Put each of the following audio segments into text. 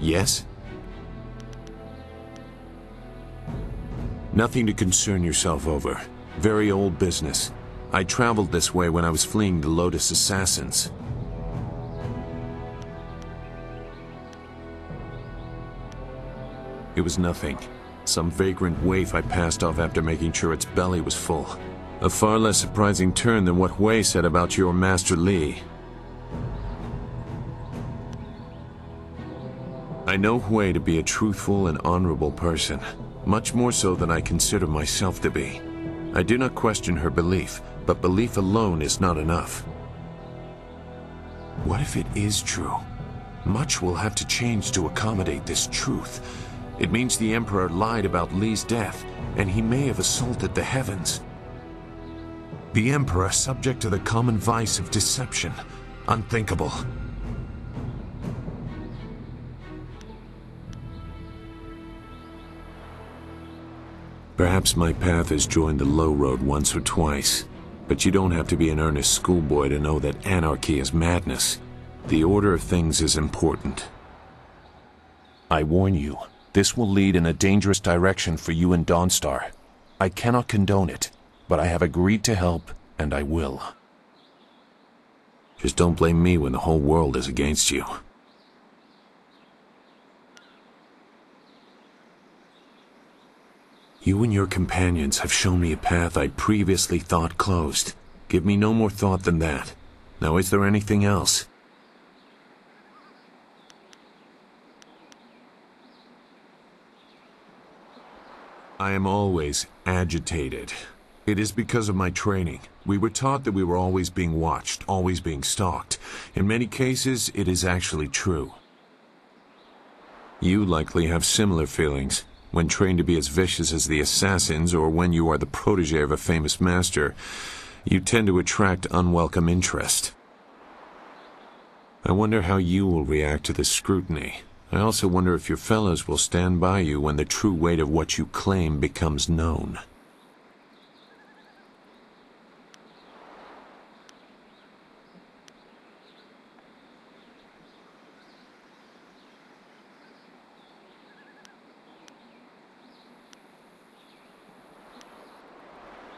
Yes? Nothing to concern yourself over. Very old business. I traveled this way when I was fleeing the Lotus assassins. It was nothing. Some vagrant waif I passed off after making sure its belly was full. A far less surprising turn than what Hui said about your Master Li. I know Hui to be a truthful and honorable person, much more so than I consider myself to be. I do not question her belief, but belief alone is not enough. What if it is true? Much will have to change to accommodate this truth. It means the Emperor lied about Li's death, and he may have assaulted the heavens. The Emperor subject to the common vice of deception. Unthinkable. Perhaps my path has joined the low road once or twice, but you don't have to be an earnest schoolboy to know that anarchy is madness. The order of things is important. I warn you, this will lead in a dangerous direction for you and Dawnstar. I cannot condone it, but I have agreed to help, and I will. Just don't blame me when the whole world is against you. You and your companions have shown me a path I previously thought closed. Give me no more thought than that. Now, is there anything else? I am always agitated. It is because of my training. We were taught that we were always being watched, always being stalked. In many cases, it is actually true. You likely have similar feelings. When trained to be as vicious as the assassins, or when you are the protege of a famous master, you tend to attract unwelcome interest. I wonder how you will react to this scrutiny. I also wonder if your fellows will stand by you when the true weight of what you claim becomes known.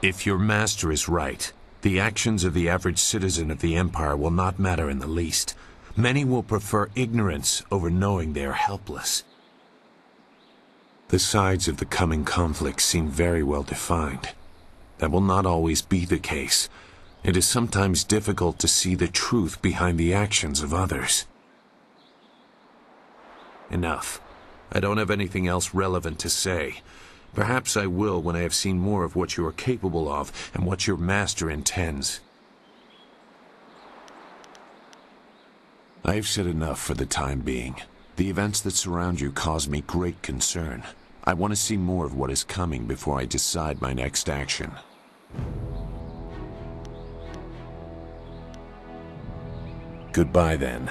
If your master is right, the actions of the average citizen of the Empire will not matter in the least. Many will prefer ignorance over knowing they are helpless. The sides of the coming conflict seem very well defined. That will not always be the case. It is sometimes difficult to see the truth behind the actions of others. Enough. I don't have anything else relevant to say. Perhaps I will when I have seen more of what you are capable of and what your master intends. I have said enough for the time being. The events that surround you cause me great concern. I want to see more of what is coming before I decide my next action. Goodbye then.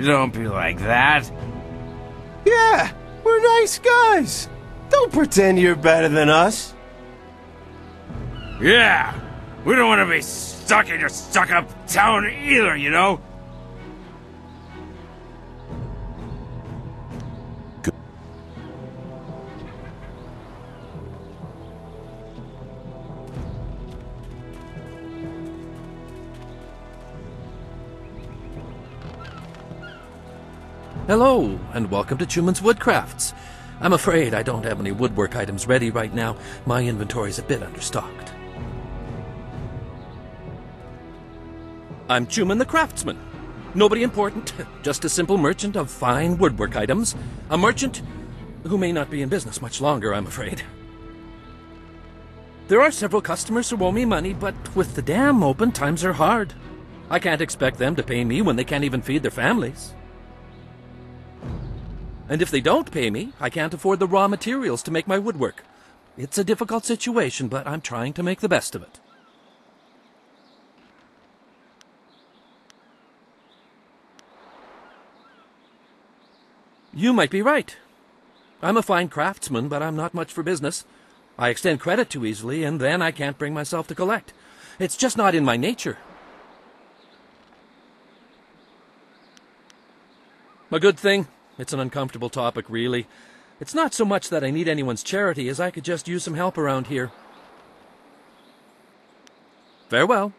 Don't be like that. Yeah, we're nice guys. Don't pretend you're better than us. Yeah, we don't want to be stuck in your stuck-up town either, you know? Hello, and welcome to Chuman's Woodcrafts. I'm afraid I don't have any woodwork items ready right now. My inventory's a bit understocked. I'm Chuman the Craftsman. Nobody important, just a simple merchant of fine woodwork items. A merchant who may not be in business much longer, I'm afraid. There are several customers who owe me money, but with the dam open, times are hard. I can't expect them to pay me when they can't even feed their families. And if they don't pay me, I can't afford the raw materials to make my woodwork. It's a difficult situation, but I'm trying to make the best of it. You might be right. I'm a fine craftsman, but I'm not much for business. I extend credit too easily, and then I can't bring myself to collect. It's just not in my nature. A good thing. It's an uncomfortable topic, really. It's not so much that I need anyone's charity as I could just use some help around here. Farewell.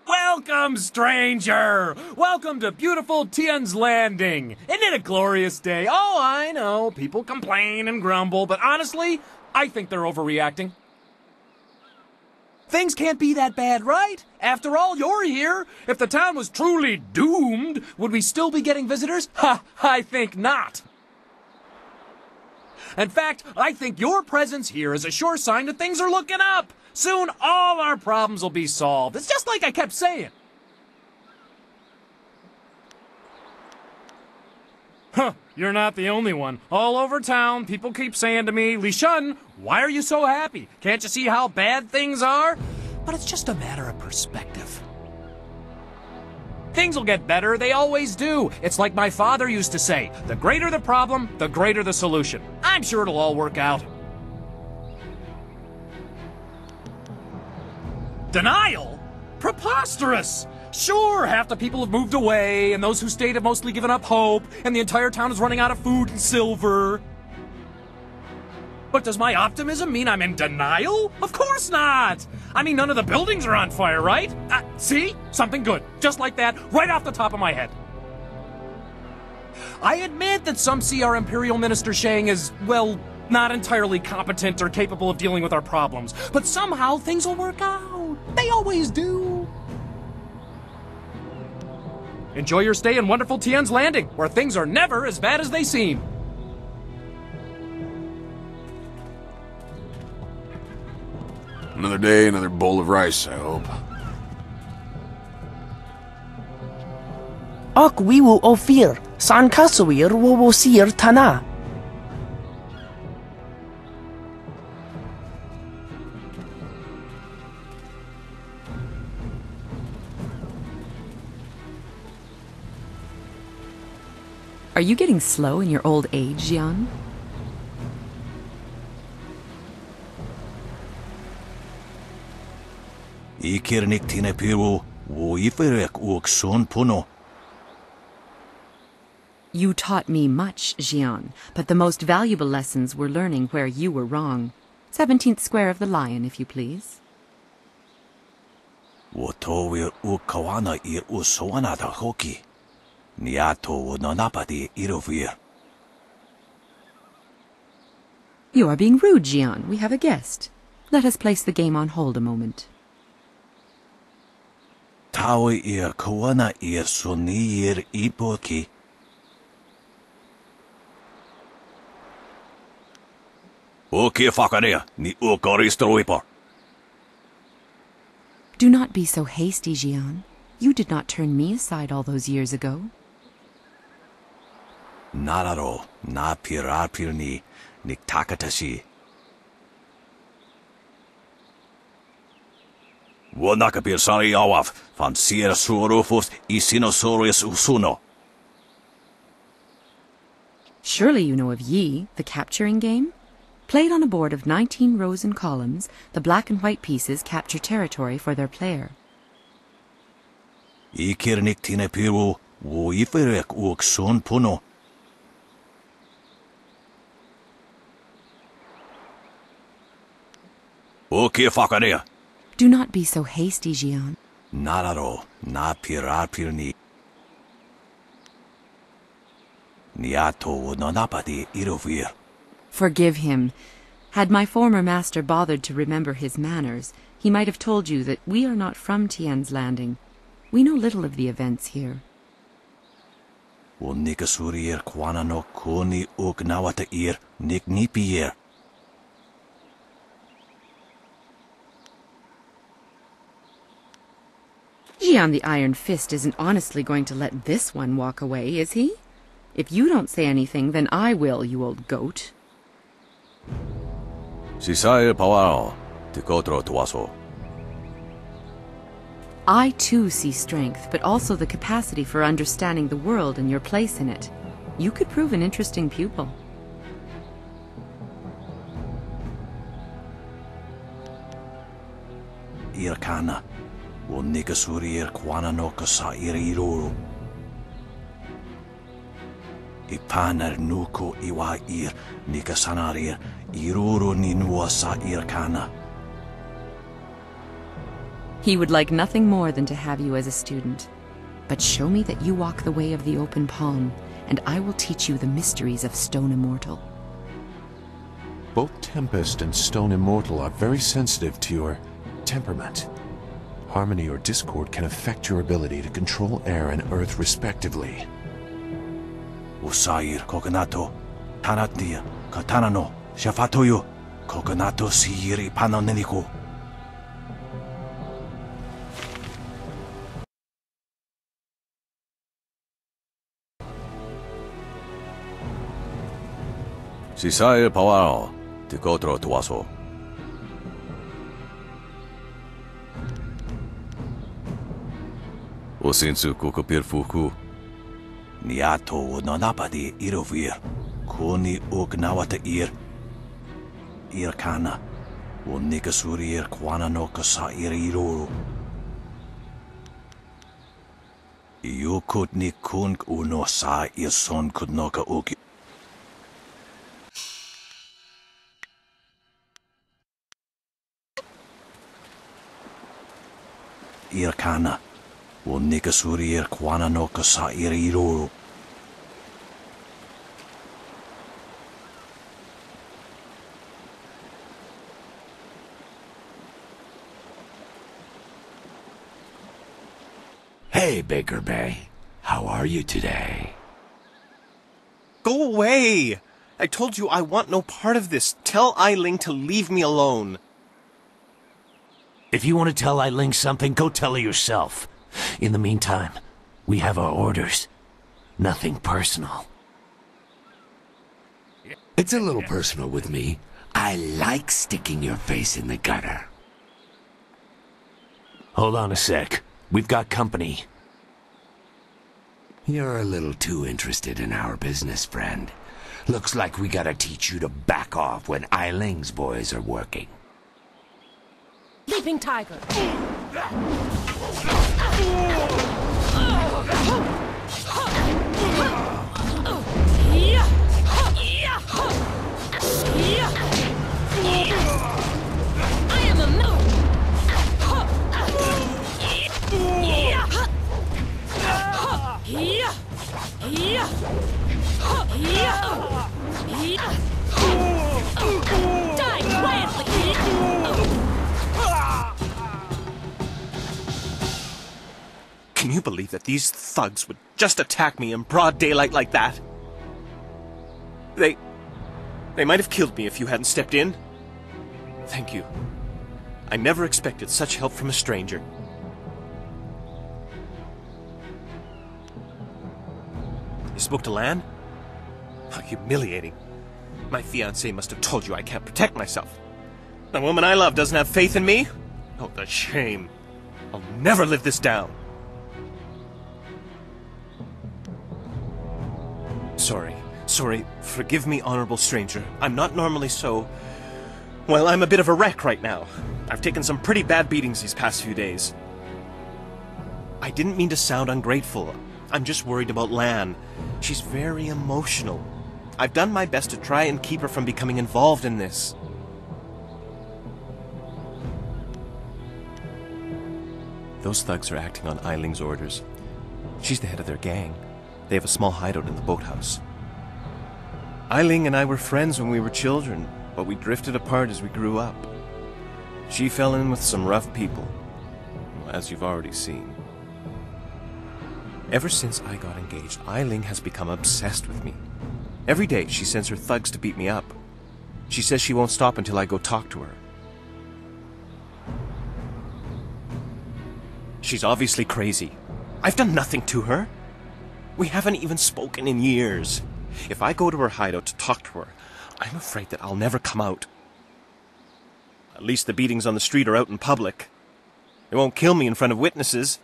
Welcome, stranger! Welcome to beautiful Tian's Landing! Isn't it a glorious day? Oh, I know, people complain and grumble, but honestly, I think they're overreacting. Things can't be that bad, right? After all, you're here. If the town was truly doomed, would we still be getting visitors? Ha! I think not. In fact, I think your presence here is a sure sign that things are looking up. Soon, all our problems will be solved. It's just like I kept saying. Huh, you're not the only one. All over town, people keep saying to me, Li Shun, why are you so happy? Can't you see how bad things are? But it's just a matter of perspective. Things will get better, they always do. It's like my father used to say, the greater the problem, the greater the solution. I'm sure it'll all work out. Denial? Preposterous! Sure, half the people have moved away, and those who stayed have mostly given up hope, and the entire town is running out of food and silver. But does my optimism mean I'm in denial? Of course not! I mean, none of the buildings are on fire, right? See? Something good. Just like that, right off the top of my head. I admit that some see our Imperial Minister Shang as, well, not entirely competent or capable of dealing with our problems. But somehow things will work out. They always do. Enjoy your stay in wonderful Tian's Landing, where things are never as bad as they seem. Another day, another bowl of rice, I hope. Ok wiwu ofir, san kasawir wawosir tana. Are you getting slow in your old age, Jian? Ikirnik tinepiru wo iferek uk son puno. You taught me much, Jian, but the most valuable lessons were learning where you were wrong. 17th square of the Lion, if you please. Wo towir uk kawana ir usoana da hoki. Niato wo nonapadi irovir. You are being rude, Jian. We have a guest. Let us place the game on hold a moment. Tawi ir kawana ir sonir ipoki. Oke fakarea ni ukoristruipo. Do not be so hasty, Jian. You did not turn me aside all those years ago. Nararo na pirapir ni niktakatashi. Wonakapir sari awaf, van sier surufus isinosaurus usuno. Surely you know of Yi, the capturing game? Played on a board of 19 rows and columns, the black and white pieces capture territory for their player. Ikirnik tine piru, wo iferek uk son puno. Okay, Fakaria. Do not be so hasty, Jian. Nararo, na pirapir ni. Niato nonapadi irovir. Forgive him. Had my former master bothered to remember his manners, he might have told you that we are not from Tian's Landing. We know little of the events here. Nikasurier kwana no koni uk nawata ir nik nipier. Jian the Iron Fist isn't honestly going to let this one walk away, is he? If you don't say anything, then I will, you old goat. Sisair pawao, tikotro tuaso. I too see strength, but also the capacity for understanding the world and your place in it. You could prove an interesting pupil. Irkana, wo nikasurier kwana no kasa iriruru. Ipanar nuko iwa ir nikasanarir iruru ninua sa irkana. He would like nothing more than to have you as a student. But show me that you walk the way of the open palm, and I will teach you the mysteries of Stone Immortal. Both Tempest and Stone Immortal are very sensitive to your temperament. Harmony or discord can affect your ability to control air and earth respectively. Usair kokonato, tanatia, katanano, shafatoyo, kokonato siiri panoneniko. Sisair pawao, tikotro tuaso. Osinsu kukopir fuku. Niato nonapadi irovir, koni uk nawata ir. Irkana, wo nikasurir kwana no kasa iriruru. Yukut ni kunk uno sa ison kudnoka uki. Irkana, wo nikasurir kwana no kasa iriruru. Hey, Baker Bay. How are you today? Go away! I told you I want no part of this. Tell Eiling to leave me alone. If you want to tell Eiling something, go tell her yourself. In the meantime, we have our orders. Nothing personal. It's a little personal with me. I like sticking your face in the gutter. Hold on a sec. We've got company. You're a little too interested in our business, friend. Looks like we gotta teach you to back off when Eiling's boys are working. Leaping Tiger. I am a no. Die quietly. Can you believe that these thugs would just attack me in broad daylight like that? They might have killed me if you hadn't stepped in. Thank you. I never expected such help from a stranger. You spoke to Lan? How humiliating. My fiancé must have told you I can't protect myself. The woman I love doesn't have faith in me? Oh, the shame. I'll never live this down. Sorry, forgive me, honorable stranger. I'm not normally so... Well, I'm a bit of a wreck right now. I've taken some pretty bad beatings these past few days. I didn't mean to sound ungrateful. I'm just worried about Lan. She's very emotional. I've done my best to try and keep her from becoming involved in this. Those thugs are acting on Eiling's orders. She's the head of their gang. They have a small hideout in the boathouse. Eiling and I were friends when we were children, but we drifted apart as we grew up. She fell in with some rough people, as you've already seen. Ever since I got engaged, Eiling has become obsessed with me. Every day she sends her thugs to beat me up. She says she won't stop until I go talk to her. She's obviously crazy. I've done nothing to her. We haven't even spoken in years. If I go to her hideout to talk to her, I'm afraid that I'll never come out. At least the beatings on the street are out in public. They won't kill me in front of witnesses.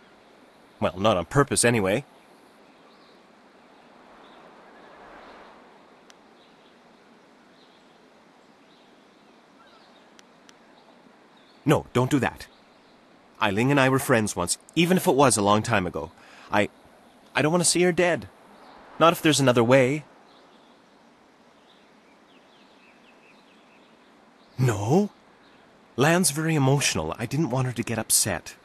Well, not on purpose anyway. No, don't do that. Eiling and I were friends once, even if it was a long time ago. I don't want to see her dead. Not if there's another way. No. Lan's very emotional. I didn't want her to get upset.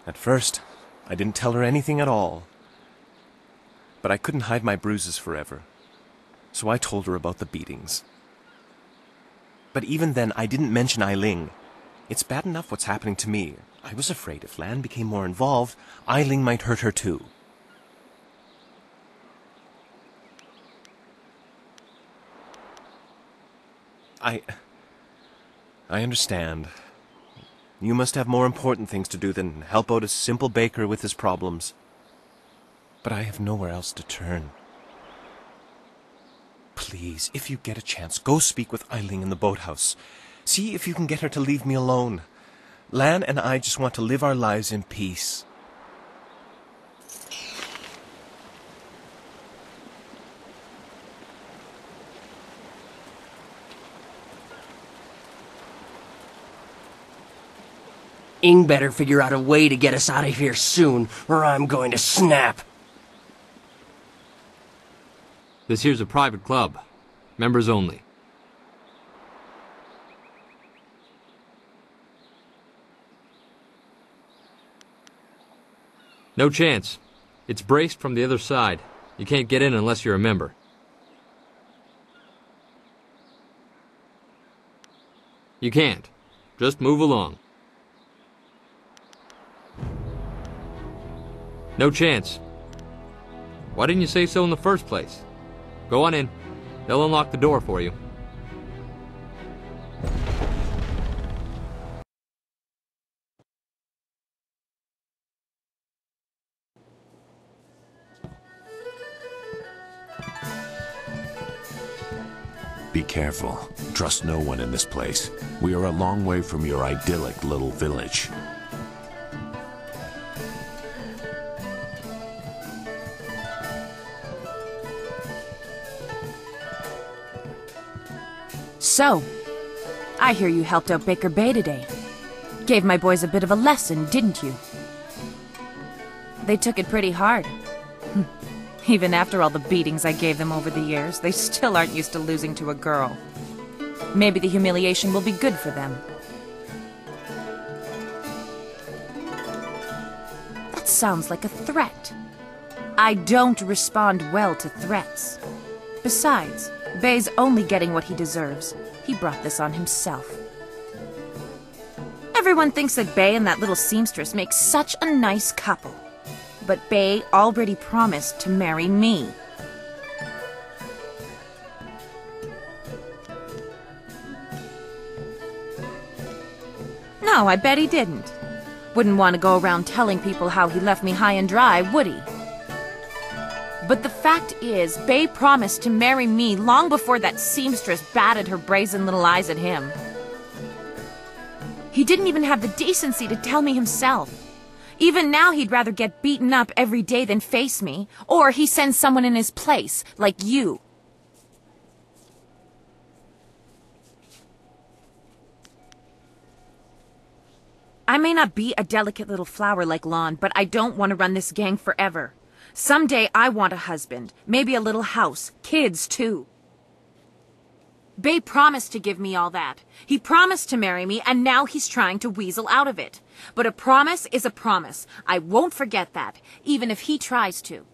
At first, I didn't tell her anything at all. But I couldn't hide my bruises forever. So I told her about the beatings. But even then, I didn't mention Eiling. It's bad enough what's happening to me. I was afraid if Lan became more involved, Eiling might hurt her too. I understand. You must have more important things to do than help out a simple baker with his problems. But I have nowhere else to turn. Please, if you get a chance, go speak with Eiling in the boathouse. See if you can get her to leave me alone. Lan and I just want to live our lives in peace. Ing better figure out a way to get us out of here soon, or I'm going to snap. This here's a private club. Members only. No chance. It's braced from the other side. You can't get in unless you're a member. You can't. Just move along. No chance. Why didn't you say so in the first place? Go on in. They'll unlock the door for you. Be careful. Trust no one in this place. We are a long way from your idyllic little village. So, I hear you helped out Baker Bay today. Gave my boys a bit of a lesson, didn't you? They took it pretty hard. Even after all the beatings I gave them over the years, they still aren't used to losing to a girl. Maybe the humiliation will be good for them. That sounds like a threat. I don't respond well to threats. Besides, Bay's only getting what he deserves. He brought this on himself. Everyone thinks that Bay and that little seamstress make such a nice couple. But Bay already promised to marry me. No, I bet he didn't. Wouldn't want to go around telling people how he left me high and dry, would he? But the fact is, Bay promised to marry me long before that seamstress batted her brazen little eyes at him. He didn't even have the decency to tell me himself. Even now, he'd rather get beaten up every day than face me. Or he sends someone in his place, like you. I may not be a delicate little flower like Lon, but I don't want to run this gang forever. Someday I want a husband, maybe a little house, kids too. Bay promised to give me all that. He promised to marry me, and now he's trying to weasel out of it. But a promise is a promise. I won't forget that, even if he tries to.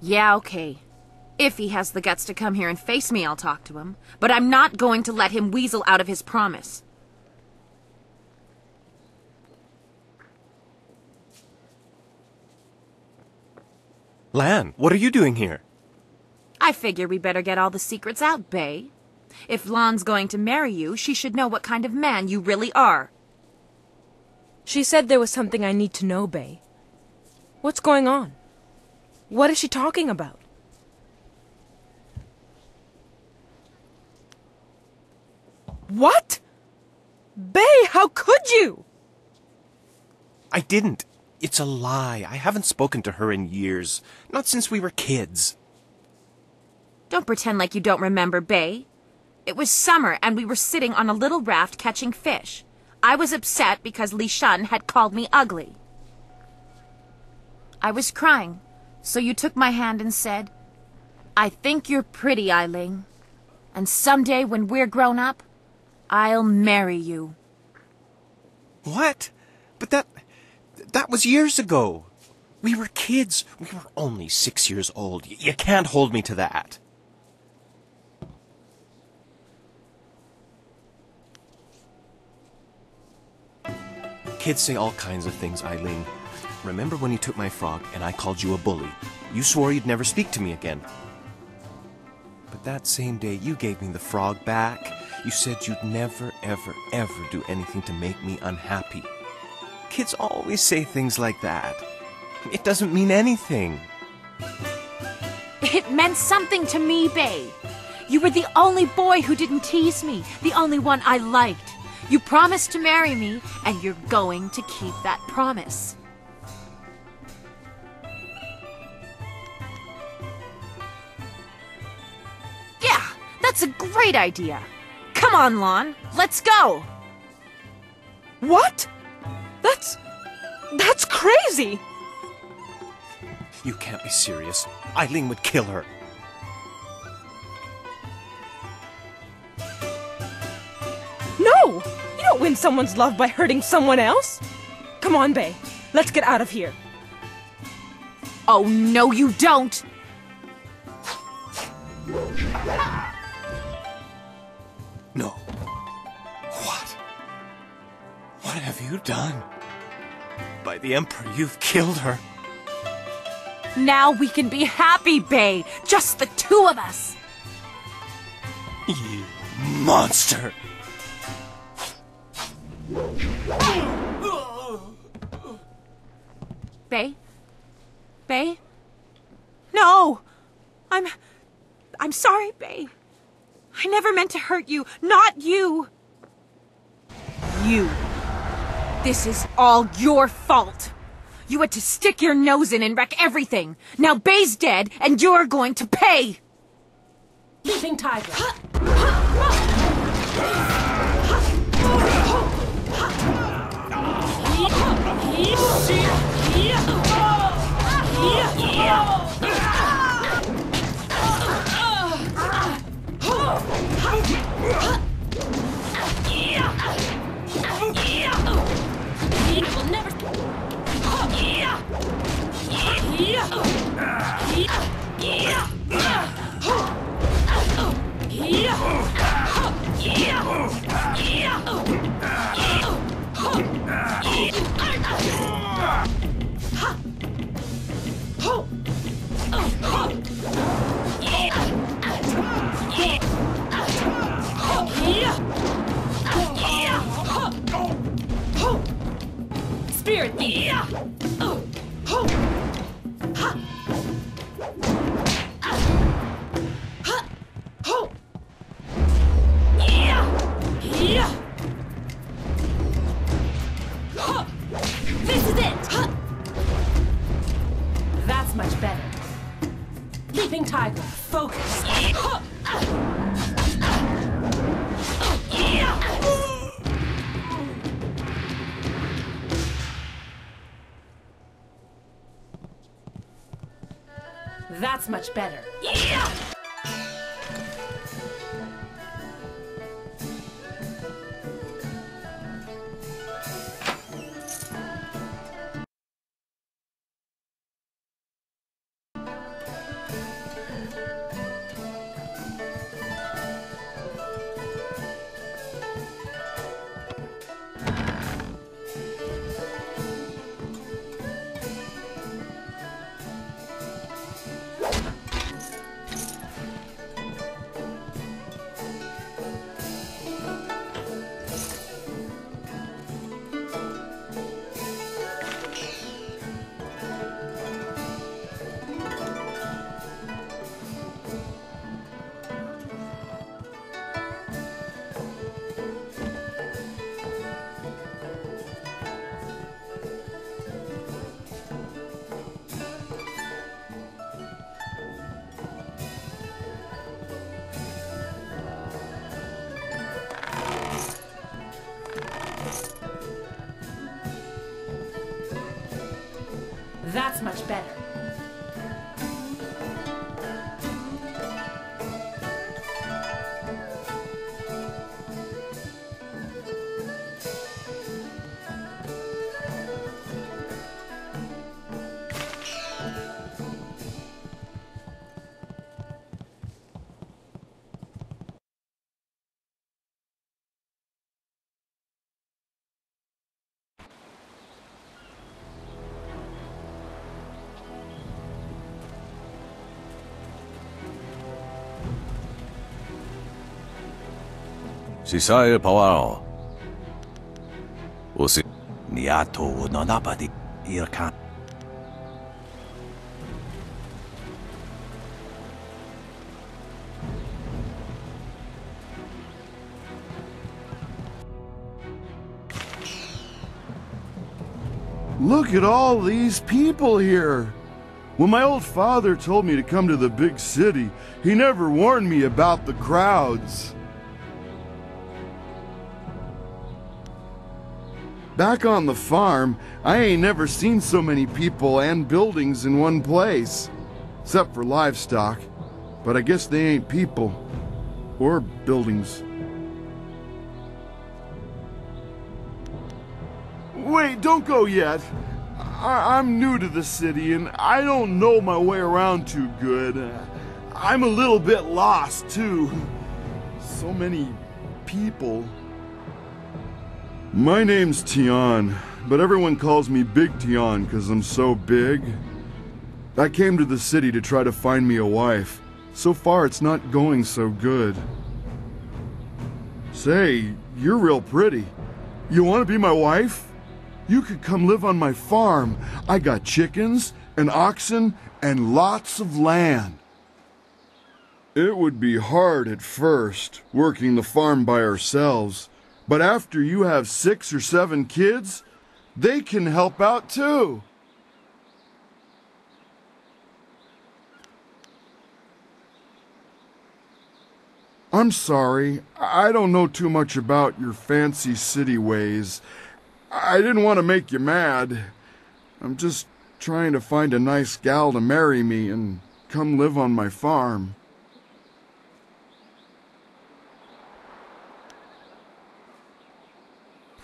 Yeah, okay. If he has the guts to come here and face me, I'll talk to him. But I'm not going to let him weasel out of his promise. Lan, what are you doing here? I figure we better get all the secrets out, Bay. If Lon's going to marry you, she should know what kind of man you really are. She said there was something I need to know, Bay. What's going on? What is she talking about? What? Bay, how could you? I didn't. It's a lie. I haven't spoken to her in years. Not since we were kids. Don't pretend like you don't remember, Bay. It was summer and we were sitting on a little raft catching fish. I was upset because Li Shun had called me ugly. I was crying, so you took my hand and said, "I think you're pretty, Ailing. And someday when we're grown up, I'll marry you." What? But that was years ago. We were kids. We were only 6 years old. You can't hold me to that. Kids say all kinds of things, Eileen. Remember when you took my frog and I called you a bully? You swore you'd never speak to me again. But that same day you gave me the frog back. You said you'd never, ever, ever do anything to make me unhappy. Kids always say things like that. It doesn't mean anything. It meant something to me, Bay. You were the only boy who didn't tease me, the only one I liked. You promised to marry me, and you're going to keep that promise. Yeah, that's a great idea. Come on, Lon, let's go. What? That's crazy! You can't be serious. Eileen would kill her. No! You don't win someone's love by hurting someone else! Come on, Bay. Let's get out of here. Oh, no, you don't! No. What? What have you done? By the Emperor, you've killed her. Now we can be happy, Bay. Just the two of us. You monster. Bay? Bay? No! I'm sorry, Bay. I never meant to hurt you. Not you. You. This is all your fault. You had to stick your nose in and wreck everything. Now Bay's dead, and you're going to pay. Leaping tiger. Spirit. much better. Leaping tiger. Focus. That's much better. That's much better. Sisaya Pawao. Usi Niato no napadi irkan. Look at all these people here. When my old father told me to come to the big city, he never warned me about the crowds. Back on the farm, I ain't never seen so many people and buildings in one place. Except for livestock. But I guess they ain't people. Or buildings. Wait, don't go yet. I'm new to the city and I don't know my way around too good. I'm a little bit lost too. So many people. My name's Tian, but everyone calls me Big Tian because I'm so big. I came to the city to try to find me a wife. So far it's not going so good. Say, you're real pretty. You want to be my wife? You could come live on my farm. I got chickens and oxen and lots of land. It would be hard at first, working the farm by ourselves. But after you have 6 or 7 kids, they can help out too. I'm sorry, I don't know too much about your fancy city ways. I didn't want to make you mad. I'm just trying to find a nice gal to marry me and come live on my farm.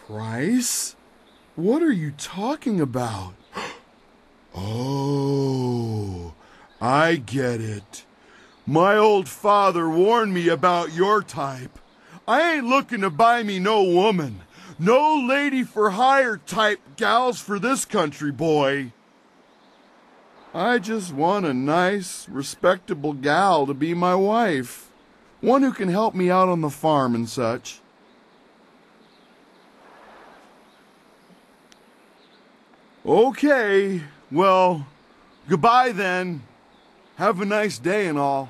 Price? What are you talking about? Oh, I get it. My old father warned me about your type. I ain't looking to buy me no woman. No lady for hire type gals for this country, boy. I just want a nice, respectable gal to be my wife. One who can help me out on the farm and such. Okay, well, goodbye then. Have a nice day and all.